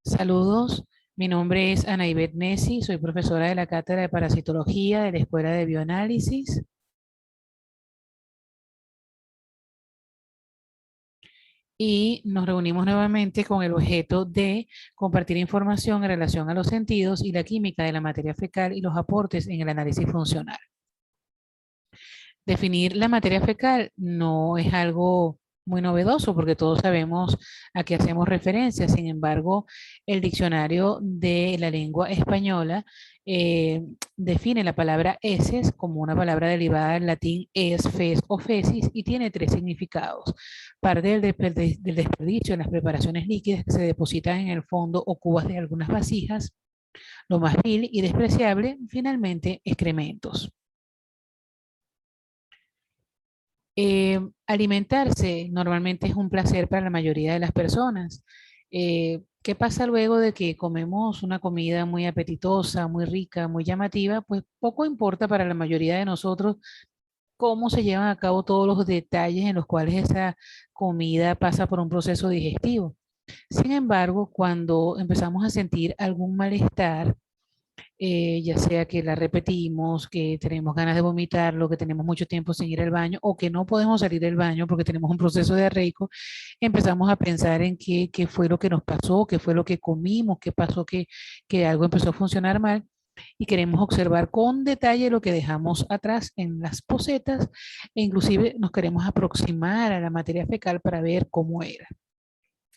Saludos, mi nombre es Ana Ivette Nessi, soy profesora de la Cátedra de Parasitología de la Escuela de Bioanálisis y nos reunimos nuevamente con el objeto de compartir información en relación a los sentidos y la química de la materia fecal y los aportes en el análisis funcional. Definir la materia fecal no es algo muy novedoso porque todos sabemos a qué hacemos referencia. Sin embargo, el diccionario de la lengua española eh, define la palabra heces como una palabra derivada del latín es, fes o fecis y tiene tres significados. Parte del desperdicio en las preparaciones líquidas que se depositan en el fondo o cubas de algunas vasijas, lo más vil y despreciable, finalmente, excrementos. Alimentarse normalmente es un placer para la mayoría de las personas. ¿Qué pasa luego de que comemos una comida muy apetitosa, muy rica, muy llamativa? Pues poco importa para la mayoría de nosotros cómo se llevan a cabo todos los detalles en los cuales esa comida pasa por un proceso digestivo. Sin embargo, cuando empezamos a sentir algún malestar, ya sea que la repetimos, que tenemos ganas de vomitarlo, que tenemos mucho tiempo sin ir al baño o que no podemos salir del baño porque tenemos un proceso diarreico, empezamos a pensar en qué fue lo que nos pasó, qué fue lo que comimos, qué pasó que algo empezó a funcionar mal y queremos observar con detalle lo que dejamos atrás en las pocetas e inclusive nos queremos aproximar a la materia fecal para ver cómo era.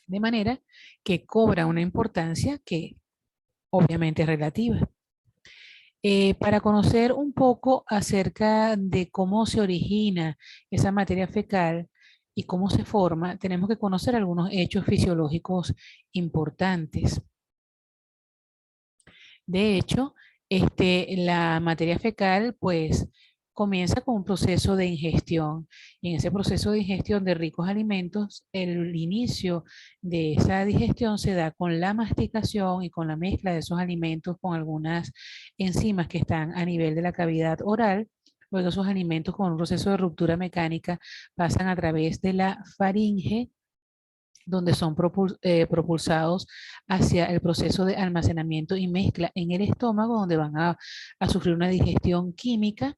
De manera que cobra una importancia que obviamente es relativa. Para conocer un poco acerca de cómo se origina esa materia fecal y cómo se forma, tenemos que conocer algunos hechos fisiológicos importantes. De hecho, la materia fecal, pues, comienza con un proceso de ingestión. Y en ese proceso de ingestión de ricos alimentos, el inicio de esa digestión se da con la masticación y con la mezcla de esos alimentos con algunas enzimas que están a nivel de la cavidad oral. Luego esos alimentos con un proceso de ruptura mecánica pasan a través de la faringe donde son propulsados hacia el proceso de almacenamiento y mezcla en el estómago, donde van a sufrir una digestión química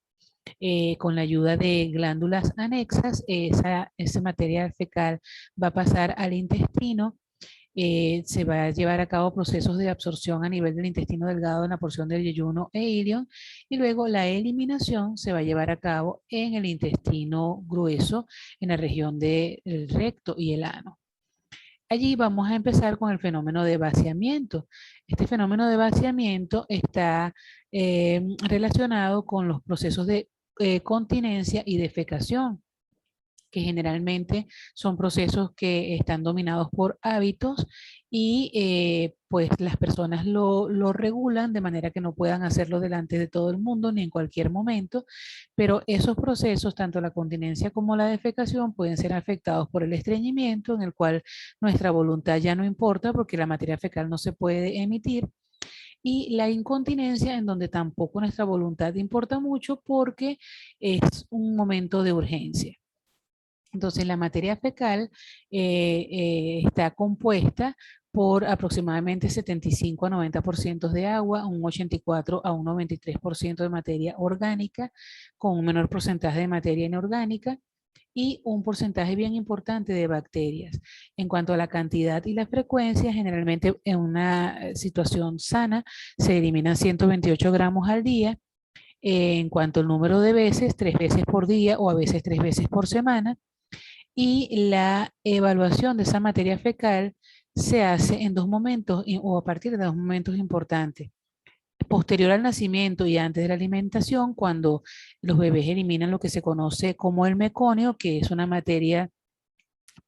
con la ayuda de glándulas anexas. Esa materia fecal va a pasar al intestino. Se va a llevar a cabo procesos de absorción a nivel del intestino delgado en la porción del yeyuno e ilion y luego la eliminación se va a llevar a cabo en el intestino grueso, en la región del recto y el ano. Allí vamos a empezar con el fenómeno de vaciamiento. Este fenómeno de vaciamiento está relacionado con los procesos de continencia y defecación, que generalmente son procesos que están dominados por hábitos y pues las personas lo regulan de manera que no puedan hacerlo delante de todo el mundo ni en cualquier momento, pero esos procesos, tanto la continencia como la defecación, pueden ser afectados por el estreñimiento, en el cual nuestra voluntad ya no importa porque la materia fecal no se puede emitir, y la incontinencia, en donde tampoco nuestra voluntad importa mucho porque es un momento de urgencia. Entonces, la materia fecal está compuesta por aproximadamente 75 a 90% de agua, un 84 a un 93% de materia orgánica, con un menor porcentaje de materia inorgánica y un porcentaje bien importante de bacterias. En cuanto a la cantidad y la frecuencia, generalmente en una situación sana se eliminan 128 gramos al día. En cuanto al número de veces, 3 veces por día o a veces 3 veces por semana, y la evaluación de esa materia fecal se hace en dos momentos o a partir de dos momentos importantes. Posterior al nacimiento y antes de la alimentación, cuando los bebés eliminan lo que se conoce como el meconio, que es una materia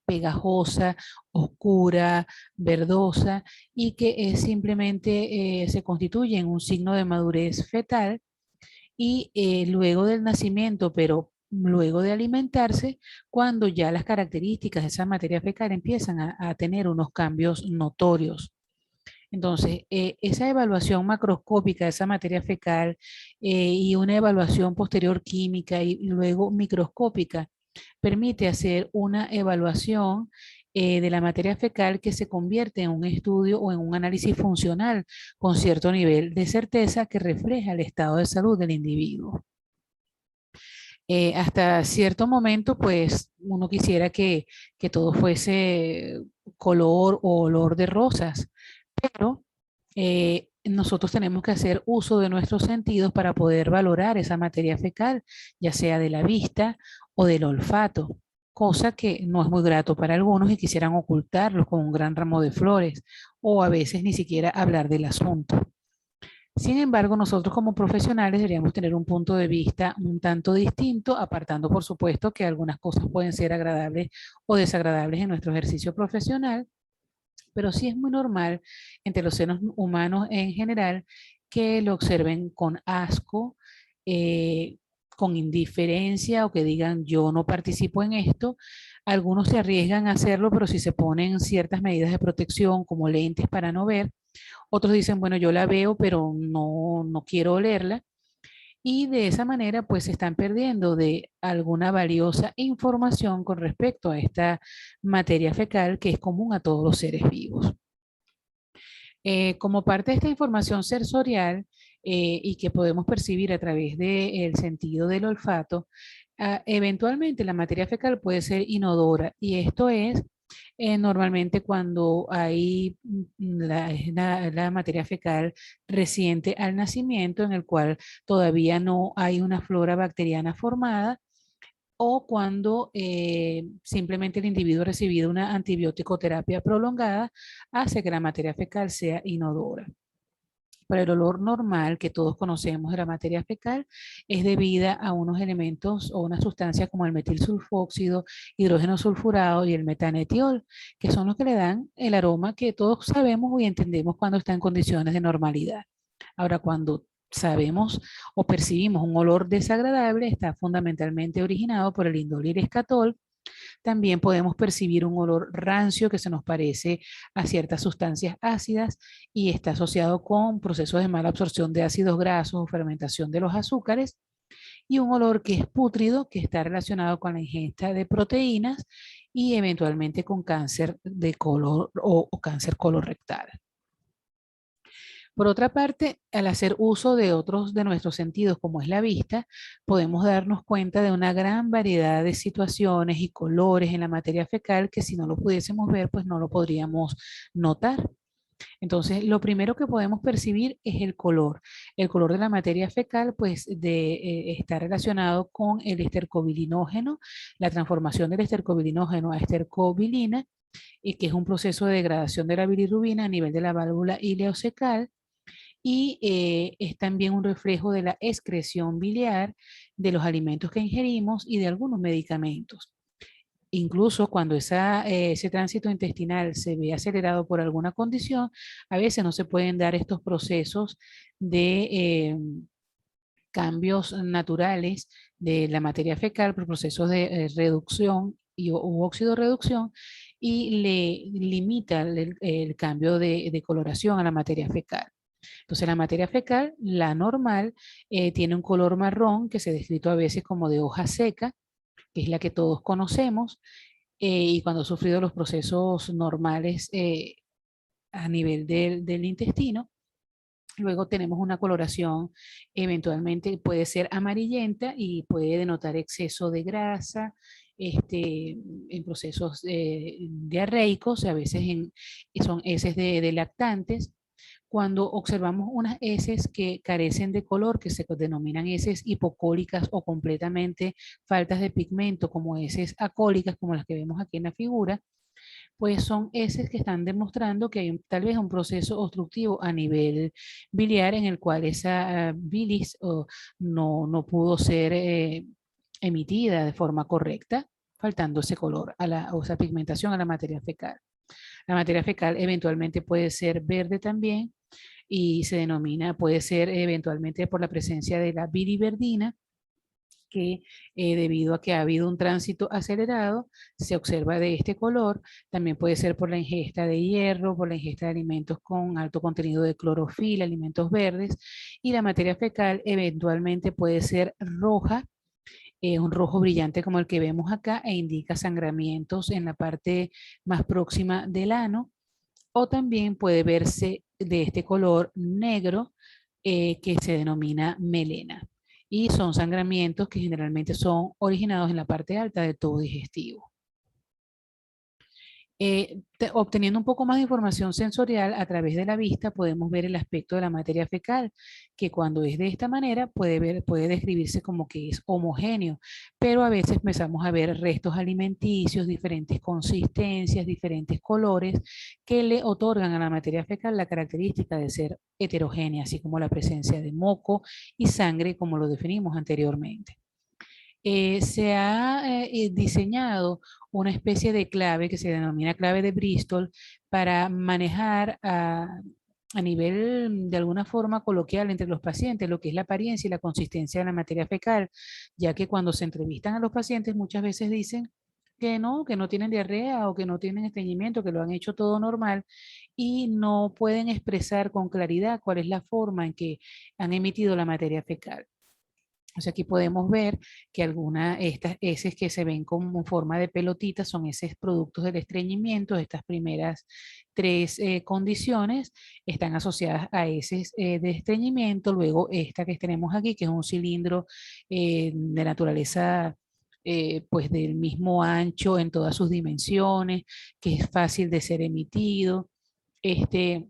pegajosa, oscura, verdosa y que es simplemente se constituye en un signo de madurez fetal y luego del nacimiento, pero luego de alimentarse, cuando ya las características de esa materia fecal empiezan a tener unos cambios notorios. Entonces, esa evaluación macroscópica de esa materia fecal y una evaluación posterior química y luego microscópica permite hacer una evaluación de la materia fecal que se convierte en un estudio o en un análisis funcional con cierto nivel de certeza que refleja el estado de salud del individuo. Hasta cierto momento, pues uno quisiera que todo fuese color o olor de rosas, pero nosotros tenemos que hacer uso de nuestros sentidos para poder valorar esa materia fecal, ya sea de la vista o del olfato, cosa que no es muy grato para algunos y quisieran ocultarlo con un gran ramo de flores o a veces ni siquiera hablar del asunto. Sin embargo, nosotros como profesionales deberíamos tener un punto de vista un tanto distinto, apartando por supuesto que algunas cosas pueden ser agradables o desagradables en nuestro ejercicio profesional, pero sí es muy normal entre los seres humanos en general que lo observen con asco, eh, con indiferencia o que digan yo no participo en esto. Algunos se arriesgan a hacerlo, pero si se ponen ciertas medidas de protección como lentes para no ver, otros dicen, bueno, yo la veo, pero no quiero olerla. Y de esa manera, pues se están perdiendo de alguna valiosa información con respecto a esta materia fecal que es común a todos los seres vivos. Como parte de esta información sensorial y que podemos percibir a través del sentido del olfato, eventualmente la materia fecal puede ser inodora y esto es normalmente cuando hay la materia fecal reciente al nacimiento en el cual todavía no hay una flora bacteriana formada o cuando simplemente el individuo ha recibido una antibiótico terapia prolongada, hace que la materia fecal sea inodora. Pero el olor normal que todos conocemos de la materia fecal es debida a unos elementos o unas sustancias como el metilsulfóxido, hidrógeno sulfurado y el metanetiol, que son los que le dan el aroma que todos sabemos y entendemos cuando está en condiciones de normalidad. Ahora, cuando sabemos o percibimos un olor desagradable, está fundamentalmente originado por el indol y el escatol. También podemos percibir un olor rancio que se nos parece a ciertas sustancias ácidas y está asociado con procesos de mala absorción de ácidos grasos o fermentación de los azúcares. Y un olor que es pútrido, que está relacionado con la ingesta de proteínas y eventualmente con cáncer de colon o cáncer colorectal. Por otra parte, al hacer uso de otros de nuestros sentidos, como es la vista, podemos darnos cuenta de una gran variedad de situaciones y colores en la materia fecal que si no lo pudiésemos ver, pues no lo podríamos notar. Entonces, lo primero que podemos percibir es el color. El color de la materia fecal, pues, está relacionado con el estercobilinógeno, la transformación del estercobilinógeno a estercobilina, y que es un proceso de degradación de la bilirrubina a nivel de la válvula ileocecal y es también un reflejo de la excreción biliar de los alimentos que ingerimos y de algunos medicamentos. Incluso cuando ese tránsito intestinal se ve acelerado por alguna condición, a veces no se pueden dar estos procesos de cambios naturales de la materia fecal por procesos de reducción u óxido reducción y le limita el cambio de coloración a la materia fecal. Entonces, la materia fecal, la normal, tiene un color marrón que se ha descrito a veces como de hoja seca, que es la que todos conocemos, y cuando ha sufrido los procesos normales a nivel del intestino. Luego tenemos una coloración, eventualmente puede ser amarillenta y puede denotar exceso de grasa, en procesos diarreicos, a veces son heces de lactantes. Cuando observamos unas heces que carecen de color, que se denominan heces hipocólicas o completamente faltas de pigmento, como heces acólicas, como las que vemos aquí en la figura, pues son heces que están demostrando que hay tal vez un proceso obstructivo a nivel biliar en el cual esa bilis no pudo ser emitida de forma correcta, faltando ese color o esa pigmentación a la materia fecal. La materia fecal eventualmente puede ser verde también y se denomina, puede ser eventualmente por la presencia de la biliverdina, que debido a que ha habido un tránsito acelerado, se observa de este color. También puede ser por la ingesta de hierro, por la ingesta de alimentos con alto contenido de clorofila, alimentos verdes, y la materia fecal eventualmente puede ser roja un rojo brillante como el que vemos acá e indica sangramientos en la parte más próxima del ano, o también puede verse de este color negro que se denomina melena. Y son sangramientos que generalmente son originados en la parte alta del tubo digestivo. Obteniendo un poco más de información sensorial a través de la vista, podemos ver el aspecto de la materia fecal, que cuando es de esta manera puede describirse como que es homogéneo, pero a veces empezamos a ver restos alimenticios, diferentes consistencias, diferentes colores que le otorgan a la materia fecal la característica de ser heterogénea, así como la presencia de moco y sangre, como lo definimos anteriormente. Se ha diseñado una especie de clave que se denomina clave de Bristol para manejar a nivel de alguna forma coloquial entre los pacientes lo que es la apariencia y la consistencia de la materia fecal, ya que cuando se entrevistan a los pacientes muchas veces dicen que no tienen diarrea o que no tienen estreñimiento, que lo han hecho todo normal y no pueden expresar con claridad cuál es la forma en que han emitido la materia fecal. O sea, aquí podemos ver que algunas de estas heces que se ven como en forma de pelotita son heces productos del estreñimiento. Estas primeras tres condiciones están asociadas a heces de estreñimiento. Luego esta que tenemos aquí, que es un cilindro de naturaleza pues del mismo ancho en todas sus dimensiones, que es fácil de ser emitido. Este,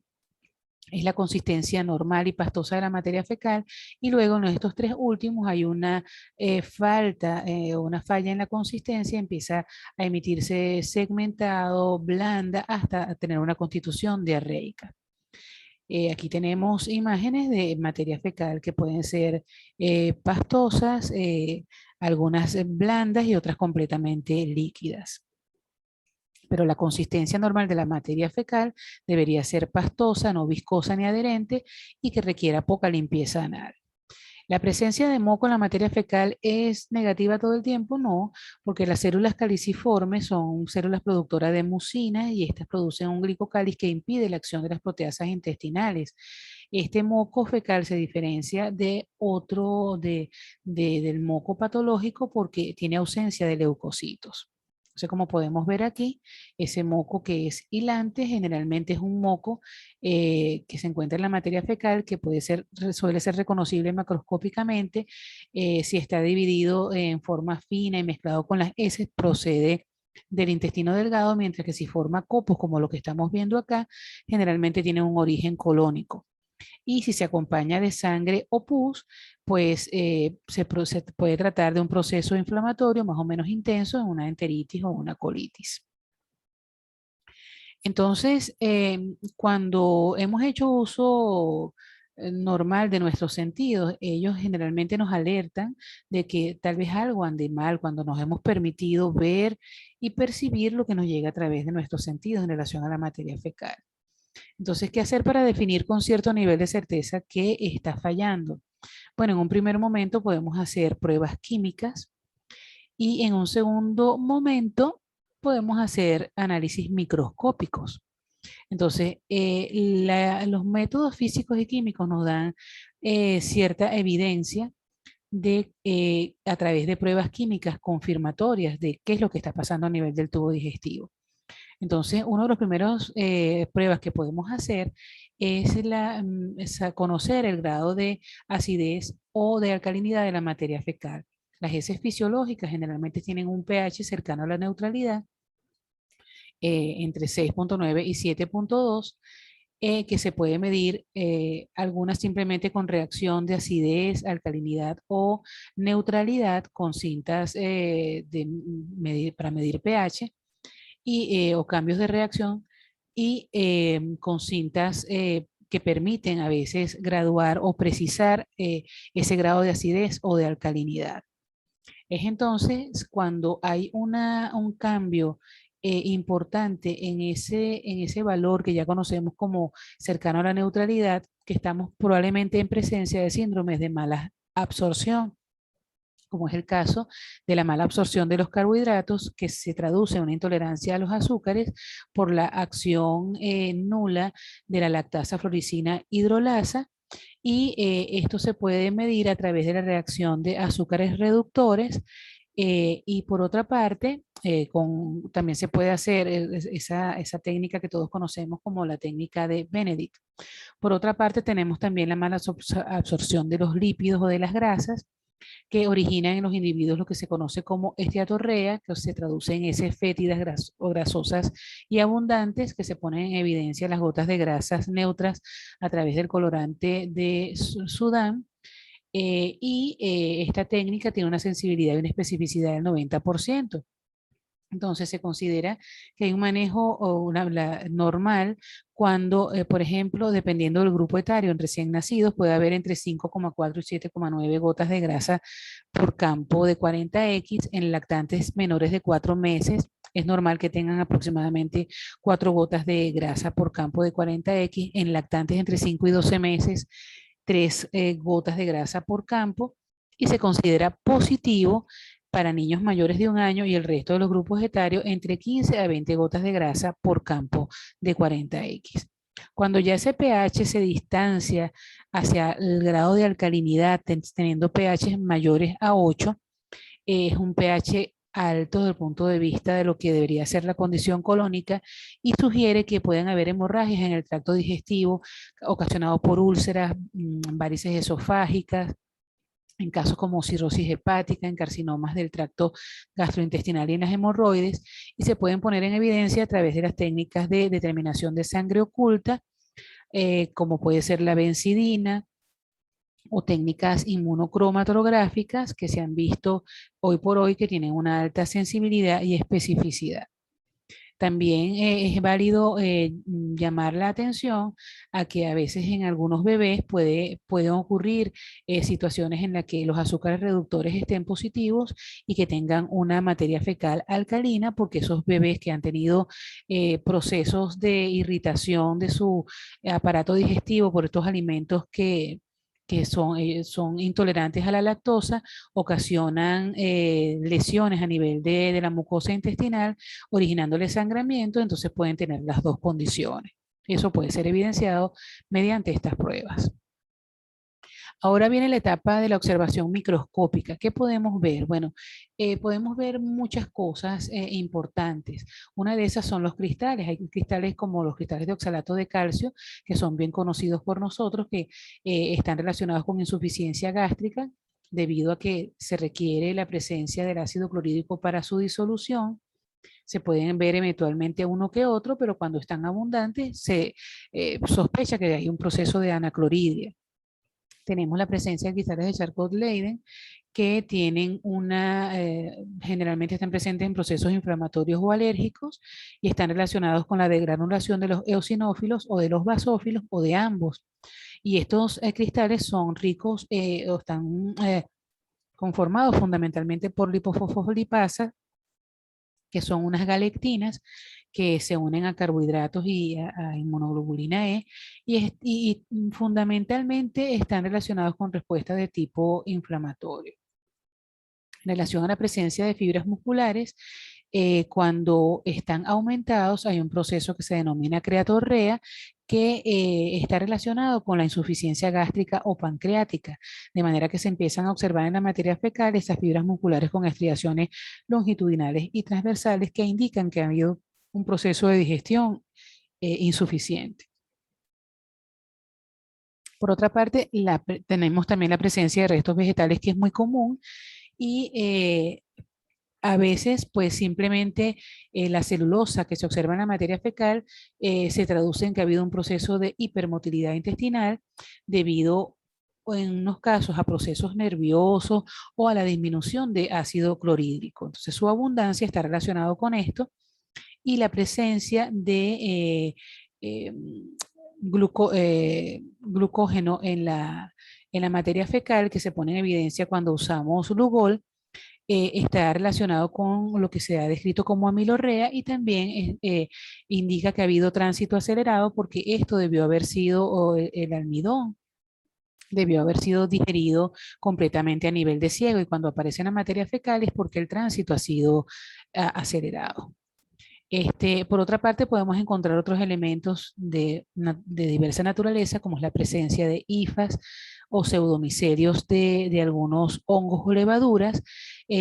es la consistencia normal y pastosa de la materia fecal, y luego en estos tres últimos hay una una falla en la consistencia, empieza a emitirse segmentado, blanda, hasta tener una constitución diarreica. Aquí tenemos imágenes de materia fecal que pueden ser pastosas, algunas blandas y otras completamente líquidas, pero la consistencia normal de la materia fecal debería ser pastosa, no viscosa ni adherente y que requiera poca limpieza anal. ¿La presencia de moco en la materia fecal es negativa todo el tiempo? No, porque las células caliciformes son células productoras de mucina y estas producen un glicocálice que impide la acción de las proteasas intestinales. Este moco fecal se diferencia de del moco patológico porque tiene ausencia de leucocitos. Entonces, como podemos ver aquí, ese moco que es hilante generalmente es un moco que se encuentra en la materia fecal, que suele ser reconocible macroscópicamente. Si está dividido en forma fina y mezclado con las heces, procede del intestino delgado, mientras que si forma copos, como lo que estamos viendo acá, generalmente tiene un origen colónico. Y si se acompaña de sangre o pus, pues se puede tratar de un proceso inflamatorio más o menos intenso en una enteritis o una colitis. Entonces, cuando hemos hecho uso normal de nuestros sentidos, ellos generalmente nos alertan de que tal vez algo ande mal cuando nos hemos permitido ver y percibir lo que nos llega a través de nuestros sentidos en relación a la materia fecal. Entonces, ¿qué hacer para definir con cierto nivel de certeza qué está fallando? Bueno, en un primer momento podemos hacer pruebas químicas y en un segundo momento podemos hacer análisis microscópicos. Entonces, los métodos físicos y químicos nos dan cierta evidencia a través de pruebas químicas confirmatorias de qué es lo que está pasando a nivel del tubo digestivo. Entonces, uno de los primeros pruebas que podemos hacer es conocer el grado de acidez o de alcalinidad de la materia fecal. Las heces fisiológicas generalmente tienen un pH cercano a la neutralidad, entre 6.9 y 7.2, que se puede medir algunas simplemente con reacción de acidez, alcalinidad o neutralidad con cintas para medir pH o cambios de reacción y con cintas que permiten a veces graduar o precisar ese grado de acidez o de alcalinidad. Es entonces cuando hay un cambio importante en ese valor que ya conocemos como cercano a la neutralidad, que estamos probablemente en presencia de síndromes de mala absorción, como es el caso de la mala absorción de los carbohidratos, que se traduce en una intolerancia a los azúcares por la acción nula de la lactasa floricina hidrolasa, y esto se puede medir a través de la reacción de azúcares reductores. Y por otra parte, también se puede hacer esa técnica que todos conocemos como la técnica de Benedict. Por otra parte, tenemos también la mala absorción de los lípidos o de las grasas, que originan en los individuos lo que se conoce como esteatorrea, que se traduce en heces fétidas o grasosas y abundantes, que se ponen en evidencia las gotas de grasas neutras a través del colorante de Sudán. Esta técnica tiene una sensibilidad y una especificidad del 90%. Entonces se considera que hay un manejo o normal cuando, por ejemplo, dependiendo del grupo etario, en recién nacidos puede haber entre 5,4 y 7,9 gotas de grasa por campo de 40X. En lactantes menores de 4 meses es normal que tengan aproximadamente 4 gotas de grasa por campo de 40X. En lactantes entre 5 y 12 meses, 3 gotas de grasa por campo, y se considera positivo para niños mayores de 1 año y el resto de los grupos etarios entre 15 a 20 gotas de grasa por campo de 40X. Cuando ya ese pH se distancia hacia el grado de alcalinidad, teniendo pH mayores a 8, es un pH alto desde el punto de vista de lo que debería ser la condición colónica, y sugiere que pueden haber hemorragias en el tracto digestivo ocasionados por úlceras, varices esofágicas, en casos como cirrosis hepática, en carcinomas del tracto gastrointestinal y en las hemorroides, y se pueden poner en evidencia a través de las técnicas de determinación de sangre oculta, como puede ser la benzidina, o técnicas inmunocromatográficas que se han visto hoy por hoy que tienen una alta sensibilidad y especificidad. También es válido llamar la atención a que a veces en algunos bebés pueden ocurrir situaciones en las que los azúcares reductores estén positivos y que tengan una materia fecal alcalina, porque esos bebés que han tenido procesos de irritación de su aparato digestivo por estos alimentos que son intolerantes a la lactosa, ocasionan lesiones a nivel de la mucosa intestinal, originándole sangramiento. Entonces pueden tener las dos condiciones. Eso puede ser evidenciado mediante estas pruebas. Ahora viene la etapa de la observación microscópica. ¿Qué podemos ver? Bueno, podemos ver muchas cosas importantes. Una de esas son los cristales. Hay cristales como los cristales de oxalato de calcio, que son bien conocidos por nosotros, que están relacionados con insuficiencia gástrica, debido a que se requiere la presencia del ácido clorhídrico para su disolución. Se pueden ver eventualmente uno que otro, pero cuando están abundantes se sospecha que hay un proceso de anacloridia. Tenemos la presencia de cristales de Charcot-Leyden, que tienen generalmente están presentes en procesos inflamatorios o alérgicos, y están relacionados con la degranulación de los eosinófilos o de los basófilos o de ambos. Y estos cristales son ricos o están conformados fundamentalmente por lipofosfolipasa, que son unas galactinas que se unen a carbohidratos y a inmunoglobulina E, y fundamentalmente están relacionados con respuestas de tipo inflamatorio. En relación a la presencia de fibras musculares, cuando están aumentados hay un proceso que se denomina creatorrea, que está relacionado con la insuficiencia gástrica o pancreática, de manera que se empiezan a observar en la materia fecal esas fibras musculares con estriaciones longitudinales y transversales que indican que ha habido un proceso de digestión insuficiente. Por otra parte, tenemos también la presencia de restos vegetales, que es muy común, y a veces, pues simplemente la celulosa que se observa en la materia fecal se traduce en que ha habido un proceso de hipermotilidad intestinal debido, o en unos casos, a procesos nerviosos o a la disminución de ácido clorhídrico. Entonces, su abundancia está relacionado con esto, y la presencia de eh, glucógeno en la materia fecal, que se pone en evidencia cuando usamos Lugol, está relacionado con lo que se ha descrito como amilorrea, y también indica que ha habido tránsito acelerado, porque esto debió haber sido, o el almidón debió haber sido digerido completamente a nivel de ciego, y cuando aparece en la materia fecal es porque el tránsito ha sido acelerado. Por otra parte, podemos encontrar otros elementos de diversa naturaleza, como es la presencia de hifas o pseudomicelios de algunos hongos o levaduras.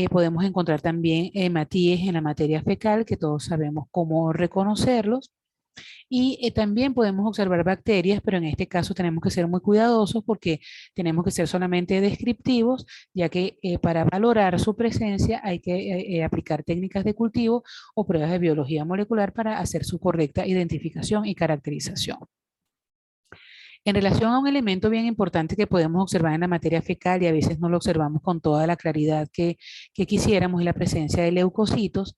Podemos encontrar también hematíes en la materia fecal, que todos sabemos cómo reconocerlos. Y también podemos observar bacterias, pero en este caso tenemos que ser muy cuidadosos porque tenemos que ser solamente descriptivos, ya que para valorar su presencia hay que aplicar técnicas de cultivo o pruebas de biología molecular para hacer su correcta identificación y caracterización. En relación a un elemento bien importante que podemos observar en la materia fecal y a veces no lo observamos con toda la claridad que quisiéramos, es la presencia de leucocitos.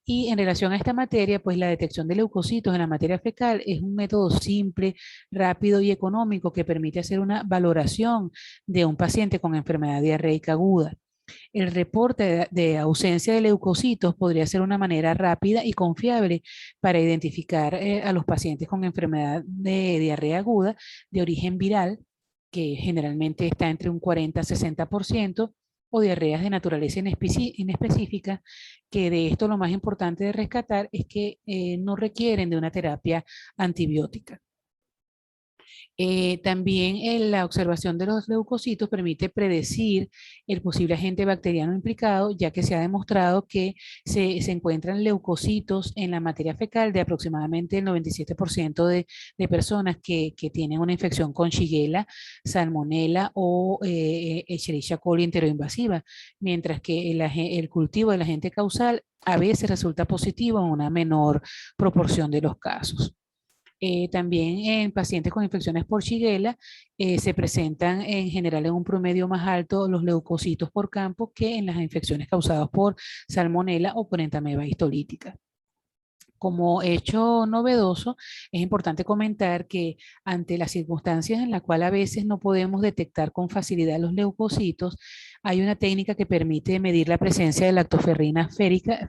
Y en relación a esta materia, pues la detección de leucocitos en la materia fecal es un método simple, rápido y económico que permite hacer una valoración de un paciente con enfermedad diarreica aguda. El reporte de ausencia de leucocitos podría ser una manera rápida y confiable para identificar a los pacientes con enfermedad de diarrea aguda de origen viral, que generalmente está entre un 40 a 60%, o diarreas de naturaleza inespecífica, que de esto lo más importante de rescatar es que no requieren de una terapia antibiótica. También la observación de los leucocitos permite predecir el posible agente bacteriano implicado, ya que se ha demostrado que se encuentran leucocitos en la materia fecal de aproximadamente el 97% de personas que tienen una infección con Shigella, Salmonella o Escherichia coli enteroinvasiva, mientras que el cultivo del agente causal a veces resulta positivo en una menor proporción de los casos. También en pacientes con infecciones por Shigella se presentan en general en un promedio más alto los leucocitos por campo que en las infecciones causadas por Salmonella o por entamoeba histolítica. Como hecho novedoso, es importante comentar que ante las circunstancias en las cuales a veces no podemos detectar con facilidad los leucocitos, hay una técnica que permite medir la presencia de lactoferrina férrica,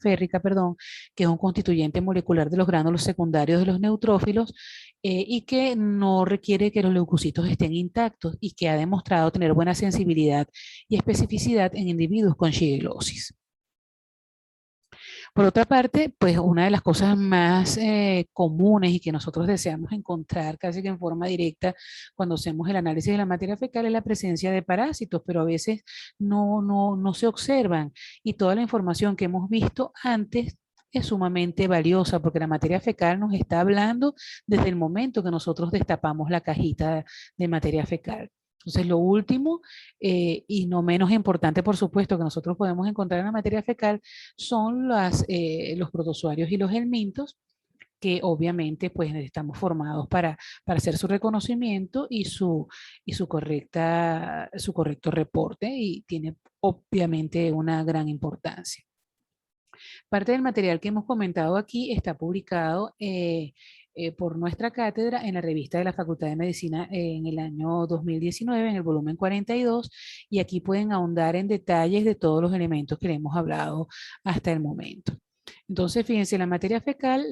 que es un constituyente molecular de los gránulos secundarios de los neutrófilos y que no requiere que los leucocitos estén intactos y que ha demostrado tener buena sensibilidad y especificidad en individuos con shigellosis. Por otra parte, pues una de las cosas más comunes y que nosotros deseamos encontrar casi que en forma directa cuando hacemos el análisis de la materia fecal es la presencia de parásitos, pero a veces no se observan y toda la información que hemos visto antes es sumamente valiosa porque la materia fecal nos está hablando desde el momento que nosotros destapamos la cajita de materia fecal. Entonces, lo último y no menos importante, por supuesto, que nosotros podemos encontrar en la materia fecal son los protozoarios y los helmintos, que obviamente pues estamos formados para hacer su reconocimiento y su correcto reporte y tiene obviamente una gran importancia. Parte del material que hemos comentado aquí está publicado por nuestra cátedra en la revista de la Facultad de Medicina en el año 2019, en el volumen 42, y aquí pueden ahondar en detalles de todos los elementos que le hemos hablado hasta el momento. Entonces, fíjense, la materia fecal,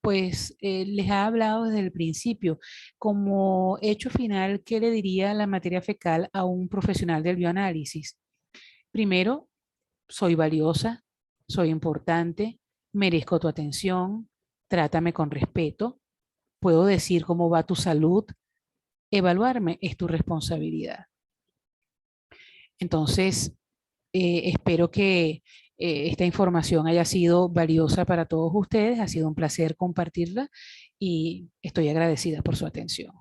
pues les ha hablado desde el principio. Como hecho final, ¿qué le diría la materia fecal a un profesional del bioanálisis? Primero, soy valiosa, soy importante, merezco tu atención, trátame con respeto, puedo decir cómo va tu salud, evaluarme es tu responsabilidad. Entonces, espero que esta información haya sido valiosa para todos ustedes, ha sido un placer compartirla y estoy agradecida por su atención.